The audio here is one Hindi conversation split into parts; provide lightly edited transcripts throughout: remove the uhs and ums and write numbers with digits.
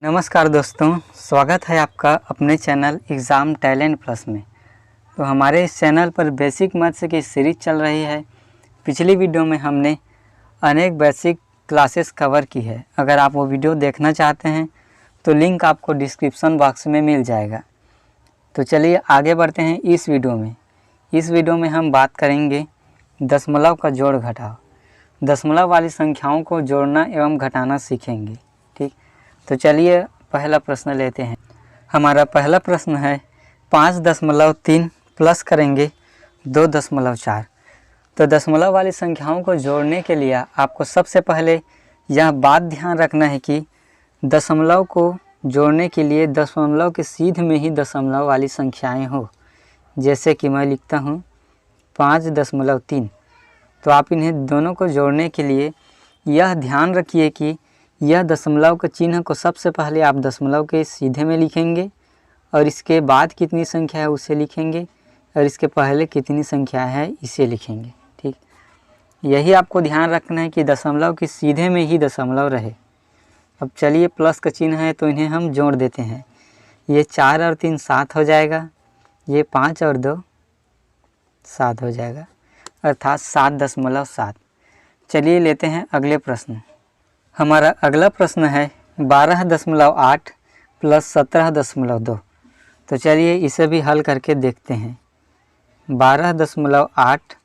नमस्कार दोस्तों, स्वागत है आपका अपने चैनल एग्ज़ाम टैलेंट प्लस में। तो हमारे इस चैनल पर बेसिक मैथ्स की सीरीज़ चल रही है। पिछली वीडियो में हमने अनेक बेसिक क्लासेस कवर की है। अगर आप वो वीडियो देखना चाहते हैं तो लिंक आपको डिस्क्रिप्शन बॉक्स में मिल जाएगा। तो चलिए आगे बढ़ते हैं इस वीडियो में। इस वीडियो में हम बात करेंगे दशमलव का जोड़ घटाव। दशमलव वाली संख्याओं को जोड़ना एवं घटाना सीखेंगे। ठीक, तो चलिए पहला प्रश्न लेते हैं। हमारा पहला प्रश्न है 5.3 प्लस करेंगे 2.4। तो दशमलव वाली संख्याओं को जोड़ने के लिए आपको सबसे पहले यह बात ध्यान रखना है कि दशमलव को जोड़ने के लिए दशमलव के सीध में ही दशमलव वाली संख्याएं हो। जैसे कि मैं लिखता हूँ 5.3। तो आप इन्हें दोनों को जोड़ने के लिए यह ध्यान रखिए कि यह दशमलव के चिन्ह को सबसे पहले आप दशमलव के सीधे में लिखेंगे और इसके बाद कितनी संख्या है उसे लिखेंगे और इसके पहले कितनी संख्या है इसे लिखेंगे। ठीक, यही आपको ध्यान रखना है कि दशमलव के सीधे में ही दशमलव रहे। अब चलिए प्लस का चिन्ह है तो इन्हें हम जोड़ देते हैं। ये 4 और 3 7 हो जाएगा, ये 5 और 2 7 हो जाएगा, अर्थात 7.7। चलिए लेते हैं अगले प्रश्न। हमारा अगला प्रश्न है 12.8 प्लस 17.2। तो चलिए इसे भी हल करके देखते हैं। 12.8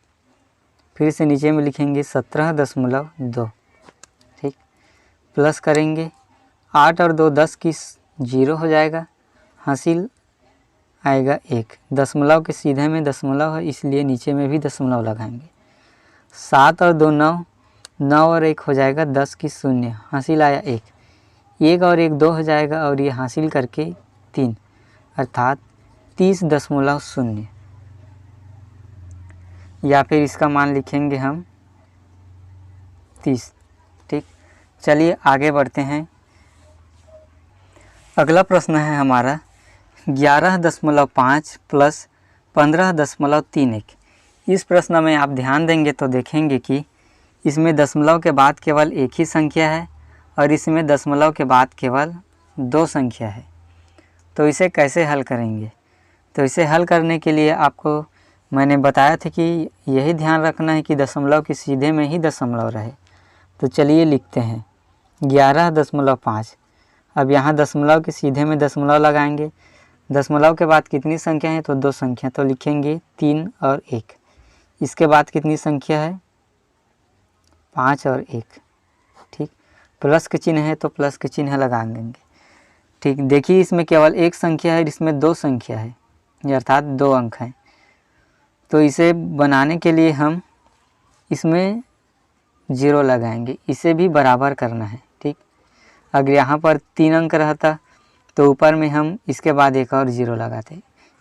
फिर से नीचे में लिखेंगे 17.2। ठीक, प्लस करेंगे 8 और 2 10 की 0 हो जाएगा, हासिल आएगा 1। दशमलव के सीधे में दशमलव है इसलिए नीचे में भी दशमलव लगाएंगे। 7 और 2 9, 9 और 1 हो जाएगा 10 की 0, हासिल आया 1। 1 और 1 2 हो जाएगा और ये हासिल करके 3, अर्थात 30.0 या फिर इसका मान लिखेंगे हम 30। ठीक, चलिए आगे बढ़ते हैं। अगला प्रश्न है हमारा 11.5 प्लस 15.31। इस प्रश्न में आप ध्यान देंगे तो देखेंगे कि इसमें दशमलव के बाद केवल एक ही संख्या है और इसमें दशमलव के बाद केवल 2 संख्या है। तो इसे कैसे हल करेंगे? तो इसे हल करने के लिए आपको मैंने बताया था कि यही ध्यान रखना है कि दशमलव के सीधे में ही दशमलव रहे। तो चलिए लिखते हैं 11.5। अब यहाँ दशमलव के सीधे में दशमलव लगाएंगे। दशमलव के बाद कितनी संख्या है? तो 2 संख्या, तो लिखेंगे 3 और 1। इसके बाद कितनी संख्या है? 5 और 1। ठीक, प्लस के चिन्ह है तो प्लस के चिन्ह लगा देंगे। ठीक, देखिए इसमें केवल एक संख्या है, इसमें 2 संख्या है, अर्थात 2 अंक हैं। तो इसे बनाने के लिए हम इसमें 0 लगाएंगे, इसे भी बराबर करना है। ठीक, अगर यहाँ पर 3 अंक रहता तो ऊपर में हम इसके बाद एक और 0 लगाते।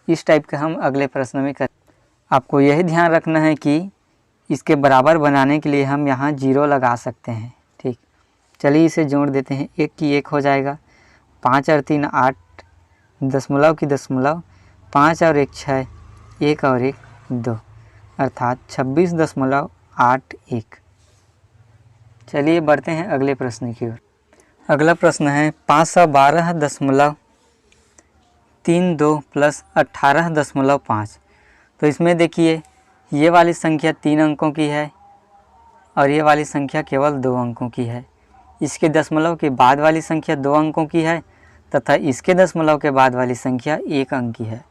इस टाइप का हम अगले प्रश्न में कर। आपको यही ध्यान रखना है कि इसके बराबर बनाने के लिए हम यहाँ 0 लगा सकते हैं। ठीक, चलिए इसे जोड़ देते हैं। 1 की 1 हो जाएगा, 5 और 3 8, दशमलव की दशमलव, 5 और 1 6, 1 और 1 2, अर्थात 26.81। चलिए बढ़ते हैं अगले प्रश्न की ओर। अगला प्रश्न है 512.32 प्लस 18.5। तो इसमें देखिए ये वाली संख्या 3 अंकों की है और ये वाली संख्या केवल 2 अंकों की है। इसके दशमलव के बाद वाली संख्या 2 अंकों की है तथा इसके दशमलव के बाद वाली संख्या 1 अंक की है।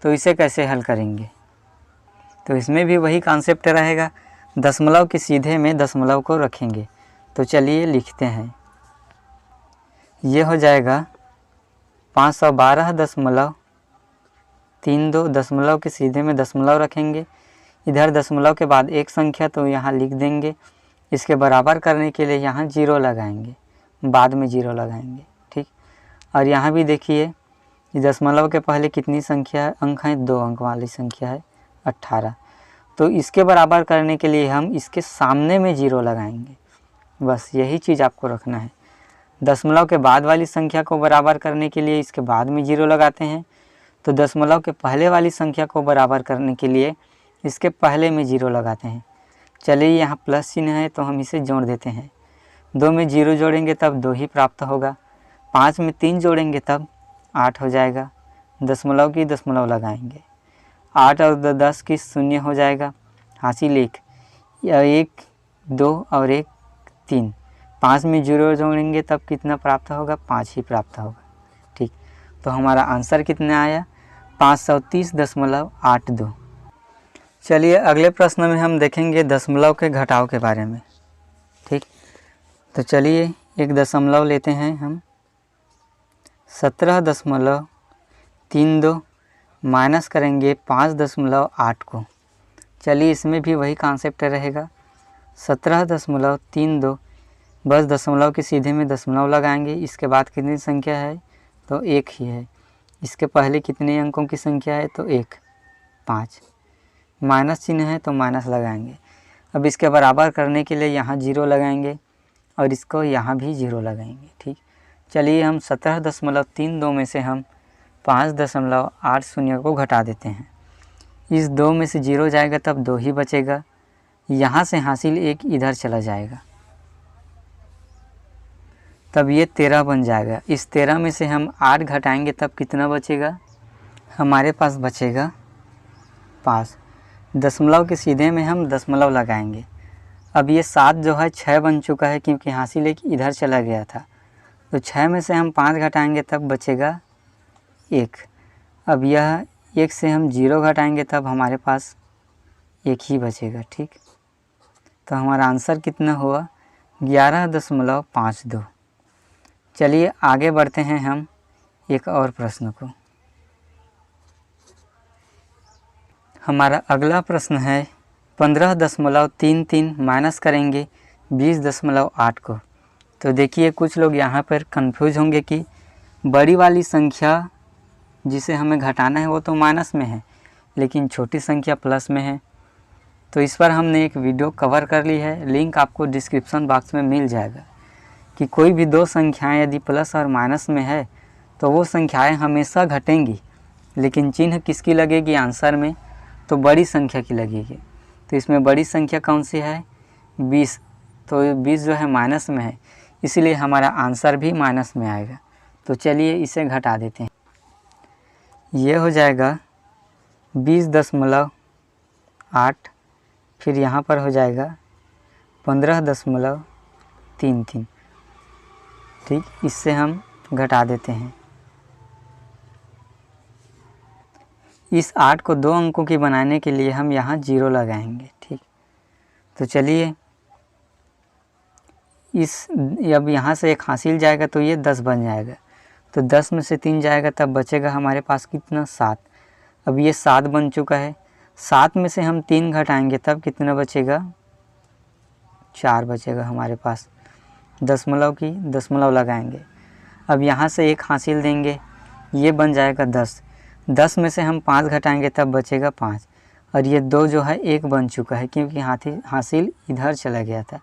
तो इसे कैसे हल करेंगे? तो इसमें भी वही कॉन्सेप्ट रहेगा, दशमलव के सीधे में दशमलव को रखेंगे। तो चलिए लिखते हैं, ये हो जाएगा 512.32। दशमलव के सीधे में दशमलव रखेंगे, इधर दशमलव के बाद एक संख्या तो यहाँ लिख देंगे। इसके बराबर करने के लिए यहाँ 0 लगाएंगे, बाद में 0 लगाएंगे। ठीक, और यहाँ भी देखिए दशमलव के पहले कितनी संख्या है? अंक है, 2 अंक वाली संख्या है 18। तो इसके बराबर करने के लिए हम इसके सामने में 0 लगाएंगे। बस यही चीज़ आपको रखना है। दशमलव के बाद वाली संख्या को बराबर करने के लिए इसके बाद में 0 लगाते हैं, तो दशमलव के पहले वाली संख्या को बराबर करने के लिए इसके पहले में 0 लगाते हैं। चलिए यहाँ प्लस चिन्ह है तो हम इसे जोड़ देते हैं। 2 में 0 जोड़ेंगे तब 2 ही प्राप्त होगा। 5 में 3 जोड़ेंगे तब 8 हो जाएगा, दशमलव की दशमलव लगाएंगे, 8 और 10 की 0 हो जाएगा, हासिल 1, या 1 2 और 1 3, 5 में 0 जोड़ेंगे तब कितना प्राप्त होगा, 5 ही प्राप्त होगा। ठीक, तो हमारा आंसर कितना आया, 530.82। चलिए अगले प्रश्न में हम देखेंगे दशमलव के घटाव के बारे में। ठीक, तो चलिए एक दशमलव लेते हैं हम, 17.32 माइनस करेंगे 5.8 को। चलिए इसमें भी वही कॉन्सेप्ट रहेगा, 17.32 बस दशमलव के सीधे में दशमलव लगाएंगे। इसके बाद कितनी संख्या है, तो 1 ही है। इसके पहले कितने अंकों की संख्या है, तो 1, 5, माइनस चिन्ह है तो माइनस लगाएंगे। अब इसके बराबर करने के लिए यहाँ 0 लगाएंगे और इसको यहाँ भी 0 लगाएंगे। ठीक, चलिए हम 17.32 में से हम 5.80 को घटा देते हैं। इस 2 में से 0 जाएगा तब 2 ही बचेगा, यहाँ से हासिल 1 इधर चला जाएगा तब ये 13 बन जाएगा। इस 13 में से हम 8 घटाएंगे तब कितना बचेगा, हमारे पास बचेगा 5। दशमलव के सीधे में हम दशमलव लगाएंगे। अब ये 7 जो है 6 बन चुका है क्योंकि हासिल 1 इधर चला गया था, तो 6 में से हम 5 घटाएंगे तब बचेगा 1। अब यह 1 से हम 0 घटाएंगे तब हमारे पास 1 ही बचेगा। ठीक, तो हमारा आंसर कितना हुआ, 11.52। चलिए आगे बढ़ते हैं हम एक और प्रश्न को। हमारा अगला प्रश्न है 15.33 माइनस करेंगे 20.8 को। तो देखिए कुछ लोग यहाँ पर कंफ्यूज होंगे कि बड़ी वाली संख्या जिसे हमें घटाना है वो तो माइनस में है, लेकिन छोटी संख्या प्लस में है। तो इस पर हमने एक वीडियो कवर कर ली है, लिंक आपको डिस्क्रिप्शन बॉक्स में मिल जाएगा कि कोई भी दो संख्याएं यदि प्लस और माइनस में है तो वो संख्याएं हमेशा घटेंगी, लेकिन चिन्ह किसकी लगेगी आंसर में, तो बड़ी संख्या की लगेगी। तो इसमें बड़ी संख्या कौन सी है, 20। तो 20 जो है माइनस में है, इसलिए हमारा आंसर भी माइनस में आएगा। तो चलिए इसे घटा देते हैं। ये हो जाएगा 20.8, फिर यहाँ पर हो जाएगा 15.33। ठीक, इससे हम घटा देते हैं। इस 8 को 2 अंकों की बनाने के लिए हम यहाँ 0 लगाएंगे। ठीक, तो चलिए अब यहाँ से एक हासिल जाएगा तो ये 10 बन जाएगा। तो 10 में से 3 जाएगा तब बचेगा हमारे पास कितना, 7। अब ये 7 बन चुका है, 7 में से हम 3 घटाएंगे तब कितना बचेगा, 4 बचेगा हमारे पास। दशमलव की दशमलव लगाएंगे। अब यहाँ से एक हासिल देंगे, ये बन जाएगा 10। 10 में से हम 5 घटाएंगे तब बचेगा 5, और ये 2 जो है 1 बन चुका है क्योंकि हासिल इधर चला गया था।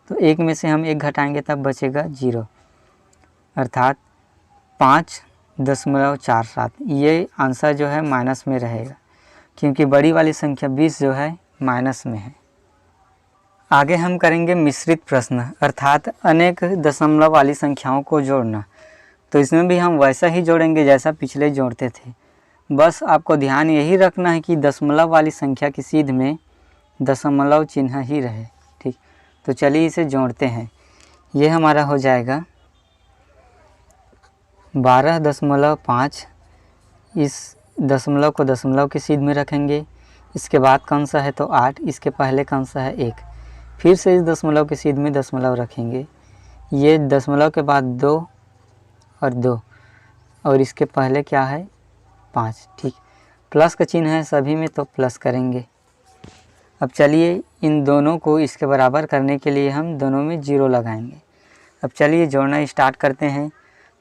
तो 1 में से हम 1 घटाएंगे तब बचेगा 0, अर्थात 5.47। ये आंसर जो है माइनस में रहेगा क्योंकि बड़ी वाली संख्या 20 जो है माइनस में है। आगे हम करेंगे मिश्रित प्रश्न, अर्थात अनेक दशमलव वाली संख्याओं को जोड़ना। तो इसमें भी हम वैसा ही जोड़ेंगे जैसा पिछले जोड़ते थे, बस आपको ध्यान यही रखना है कि दशमलव वाली संख्या की सीध में दशमलव चिन्ह ही रहे। ठीक, तो चलिए इसे जोड़ते हैं। ये हमारा हो जाएगा 12.5। इस दशमलव को दशमलव की सीध में रखेंगे। इसके बाद कौन सा है, तो 8। इसके पहले कौन सा है, 1। फिर से इस दशमलव की सीध में दशमलव रखेंगे। ये दशमलव के बाद 2 और 2, और इसके पहले क्या है, 5। ठीक, प्लस का चिन्ह है सभी में तो प्लस करेंगे। अब चलिए इन दोनों को इसके बराबर करने के लिए हम दोनों में 0 लगाएंगे। अब चलिए जोड़ना स्टार्ट करते हैं।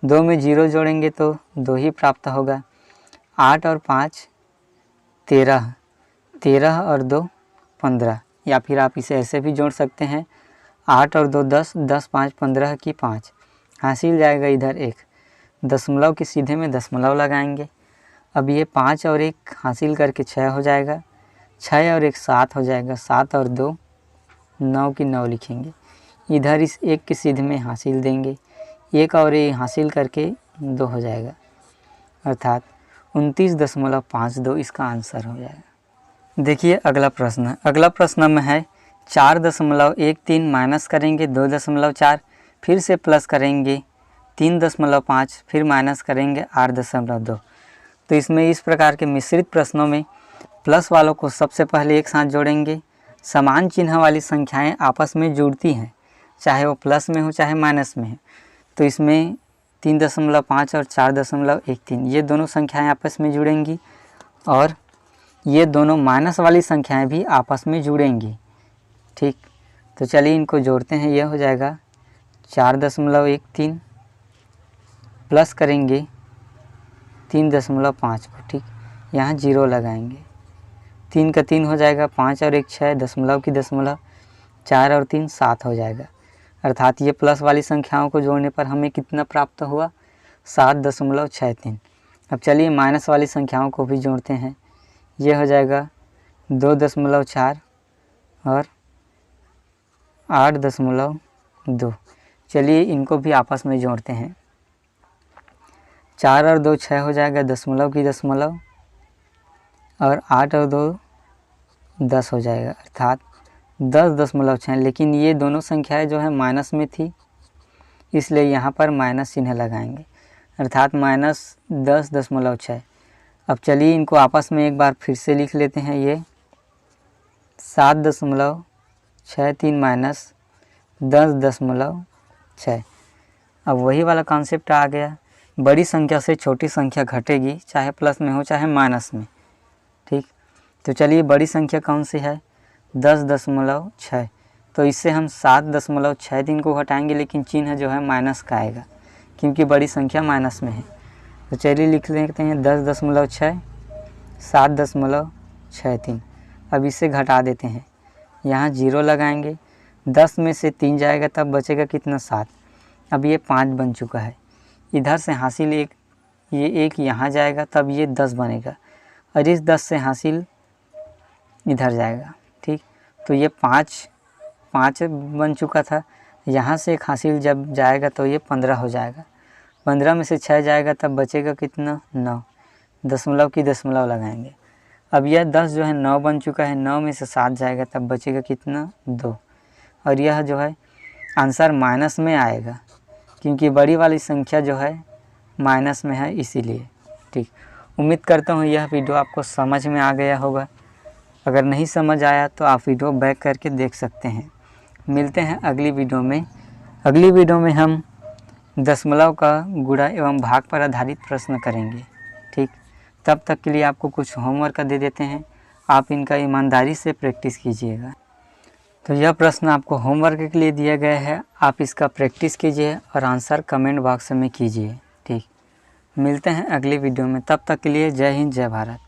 2 में 0 जोड़ेंगे तो 2 ही प्राप्त होगा। 8 और 5 13, 13 और 2 15, या फिर आप इसे ऐसे भी जोड़ सकते हैं, 8 और 2 10, 10 5 15 की 5, हासिल जाएगा इधर 1। दशमलव की सीधे में दशमलव लगाएंगे। अब ये 5 और 1 हासिल करके 6 हो जाएगा, 6 और 1 7 हो जाएगा, 7 और 2 9 की 9 लिखेंगे। इधर इस 1 की सीध में हासिल देंगे, एक और ये हासिल करके 2 हो जाएगा, अर्थात 29.52 इसका आंसर हो जाएगा। देखिए अगला प्रश्न में है 4.13 माइनस करेंगे 2.4, फिर से प्लस करेंगे 3.5, फिर माइनस करेंगे 8.2। तो इसमें इस प्रकार के मिश्रित प्रश्नों में प्लस वालों को सबसे पहले एक साथ जोड़ेंगे। समान चिन्ह वाली संख्याएं आपस में जुड़ती हैं, चाहे वो प्लस में हो चाहे माइनस में हो। तो इसमें 3.5 और 4.13 ये दोनों संख्याएं आपस में जुड़ेंगी और ये दोनों माइनस वाली संख्याएं भी आपस में जुड़ेंगी। ठीक, तो चलिए इनको जोड़ते हैं। यह हो जाएगा 4.13 प्लस करेंगे 3.5 को। ठीक, यहाँ 0 लगाएंगे। 3 का 3 हो जाएगा, 5 और 1 6, दशमलव की दशमलव, 4 और 3 7 हो जाएगा। अर्थात ये प्लस वाली संख्याओं को जोड़ने पर हमें कितना प्राप्त हुआ, 7.63। अब चलिए माइनस वाली संख्याओं को भी जोड़ते हैं। ये हो जाएगा 2.4 और 8.2। चलिए इनको भी आपस में जोड़ते हैं। 4 और 2 6 हो जाएगा, दशमलव की दशमलव, और 8 और 2 10 हो जाएगा, अर्थात 10.6। लेकिन ये दोनों संख्याएं जो है माइनस में थी, इसलिए यहाँ पर माइनस चिन्ह लगाएंगे, अर्थात -10.6। अब चलिए इनको आपस में एक बार फिर से लिख लेते हैं। ये 7.63 माइनस 10.6। अब वही वाला कॉन्सेप्ट आ गया, बड़ी संख्या से छोटी संख्या घटेगी, चाहे प्लस में हो चाहे माइनस में। ठीक, तो चलिए बड़ी संख्या कौन सी है, 10.6। तो इससे हम 7.63 को घटाएंगे, लेकिन चिन्ह जो है माइनस का आएगा क्योंकि बड़ी संख्या माइनस में है। तो चलिए लिख लेते हैं 10.6 7.63। अब इसे घटा देते हैं, यहाँ 0 लगाएंगे, 10 में से 3 जाएगा तब बचेगा कितना, 7। अब ये 5 बन चुका है। इधर से हासिल एक, ये एक यहाँ जाएगा तब ये 10 बनेगा, और इस 10 से हासिल इधर जाएगा। ठीक, तो ये 5 बन चुका था। यहाँ से एक हासिल जब जाएगा तो ये 15 हो जाएगा। 15 में से 6 जाएगा तब बचेगा कितना, 9। दशमलव की दशमलव लगाएंगे। अब यह 10 जो है 9 बन चुका है, 9 में से 7 जाएगा तब बचेगा कितना, 2। और यह जो है आंसर माइनस में आएगा क्योंकि बड़ी वाली संख्या जो है माइनस में है, इसीलिए। ठीक, उम्मीद करता हूँ यह वीडियो आपको समझ में आ गया होगा। अगर नहीं समझ आया तो आप वीडियो बैक करके देख सकते हैं। मिलते हैं अगली वीडियो में। अगली वीडियो में हम दशमलव का गुणा एवं भाग पर आधारित प्रश्न करेंगे। ठीक, तब तक के लिए आपको कुछ होमवर्क दे देते हैं, आप इनका ईमानदारी से प्रैक्टिस कीजिएगा। तो यह प्रश्न आपको होमवर्क के लिए दिया गया है, आप इसका प्रैक्टिस कीजिए और आंसर कमेंट बॉक्स में कीजिए। ठीक, मिलते हैं अगली वीडियो में, तब तक के लिए जय हिंद जय भारत।